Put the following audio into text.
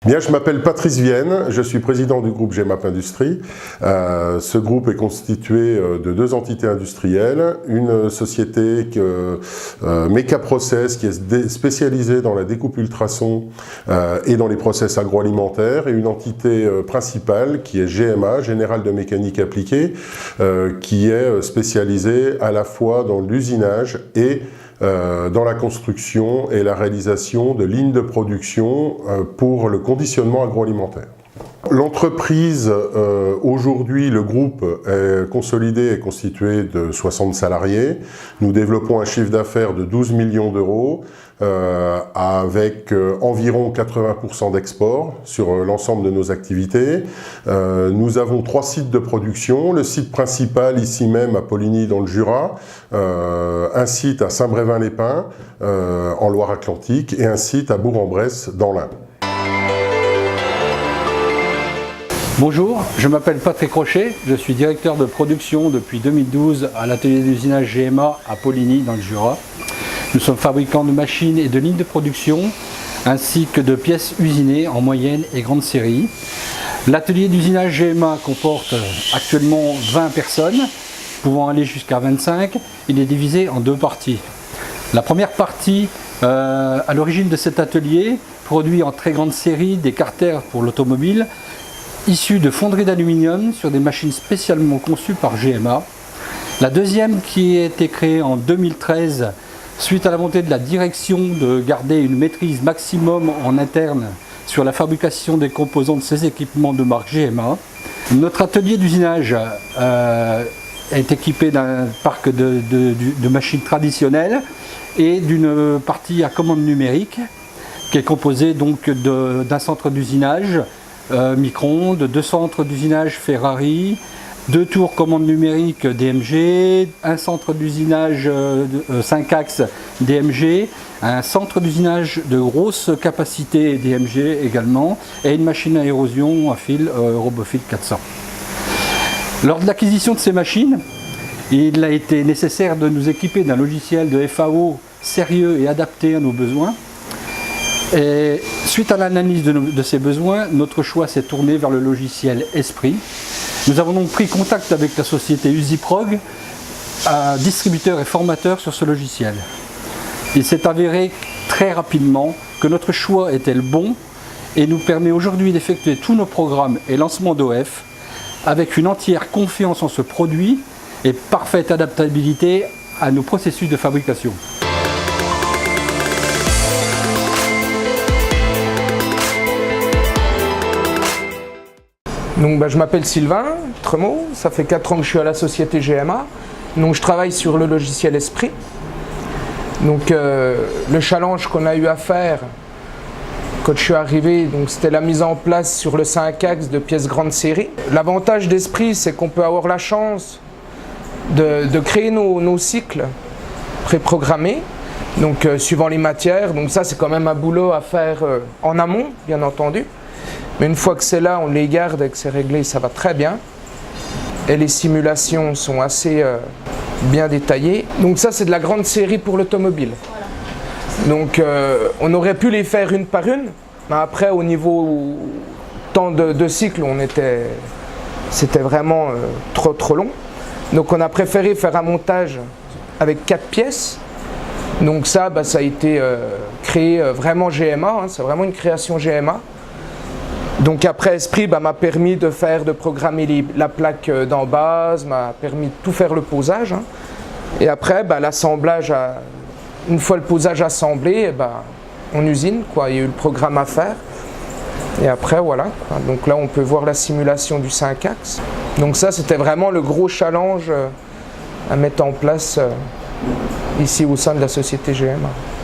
Bien, je m'appelle Patrice Vienne, je suis président du groupe GEMAP Industrie. Ce groupe est constitué de deux entités industrielles, une société Meka Process qui est spécialisée dans la découpe ultrasons et dans les process agroalimentaires, et une entité principale qui est GMA, Général de Mécanique Appliquée, qui est spécialisée à la fois dans l'usinage et dans la construction et la réalisation de lignes de production pour le conditionnement agroalimentaire. L'entreprise, aujourd'hui, le groupe est consolidé et constitué de 60 salariés. Nous développons un chiffre d'affaires de 12 millions d'euros avec environ 80% d'export sur l'ensemble de nos activités. Nous avons 3 sites de production. Le site principal, ici même à Poligny dans le Jura, un site à Saint-Brévin-les-Pins en Loire-Atlantique et un site à Bourg-en-Bresse dans l'Ain. Bonjour, je m'appelle Patrick Rocher, je suis directeur de production depuis 2012 à l'atelier d'usinage GMA à Poligny dans le Jura. Nous sommes fabricants de machines et de lignes de production ainsi que de pièces usinées en moyenne et grande série. L'atelier d'usinage GMA comporte actuellement 20 personnes, pouvant aller jusqu'à 25. Il est divisé en 2 parties. La première partie, à l'origine de cet atelier, produit en très grande série des carters pour l'automobile, issus de fonderies d'aluminium sur des machines spécialement conçues par GMA. La deuxième, qui a été créée en 2013 suite à la volonté de la direction de garder une maîtrise maximum en interne sur la fabrication des composants de ces équipements de marque GMA. Notre atelier d'usinage est équipé d'un parc de machines traditionnelles et d'une partie à commande numérique qui est composée donc d'un centre d'usinage micro-ondes, 2 centres d'usinage Ferrari, 2 tours commande numérique DMG, un centre d'usinage 5 axes DMG, un centre d'usinage de grosse capacité DMG également, et une machine à érosion à fil Robofil 400. Lors de l'acquisition de ces machines, il a été nécessaire de nous équiper d'un logiciel de FAO sérieux et adapté à nos besoins. Et suite à l'analyse de ces besoins, notre choix s'est tourné vers le logiciel Esprit. Nous avons donc pris contact avec la société Usiprog, distributeur et formateur sur ce logiciel. Il s'est avéré très rapidement que notre choix était le bon et nous permet aujourd'hui d'effectuer tous nos programmes et lancements d'OF avec une entière confiance en ce produit et parfaite adaptabilité à nos processus de fabrication. Donc, je m'appelle Sylvain Tremeau, ça fait 4 ans que je suis à la société GMA. Donc, je travaille sur le logiciel Esprit. Donc, le challenge qu'on a eu à faire quand je suis arrivé, c'était la mise en place sur le 5 axes de pièces grande série. L'avantage d'Esprit, c'est qu'on peut avoir la chance de créer nos cycles préprogrammés, donc suivant les matières. Donc ça, c'est quand même un boulot à faire en amont, bien entendu. Mais une fois que c'est là, on les garde et que c'est réglé, ça va très bien. Et les simulations sont assez bien détaillées. Donc ça, c'est de la grande série pour l'automobile. Donc on aurait pu les faire une par une, mais après, au niveau temps de cycle, c'était vraiment trop long. Donc on a préféré faire un montage avec 4 pièces. Donc ça, ça a été créé vraiment GMA, c'est vraiment une création GMA. Donc après Esprit m'a permis de programmer la plaque d'embase, m'a permis de tout faire le posage. Et après l'assemblage, une fois le posage assemblé, on usine, il y a eu le programme à faire. Et après voilà, donc là on peut voir la simulation du 5 axes. Donc ça c'était vraiment le gros challenge à mettre en place ici au sein de la société GMA.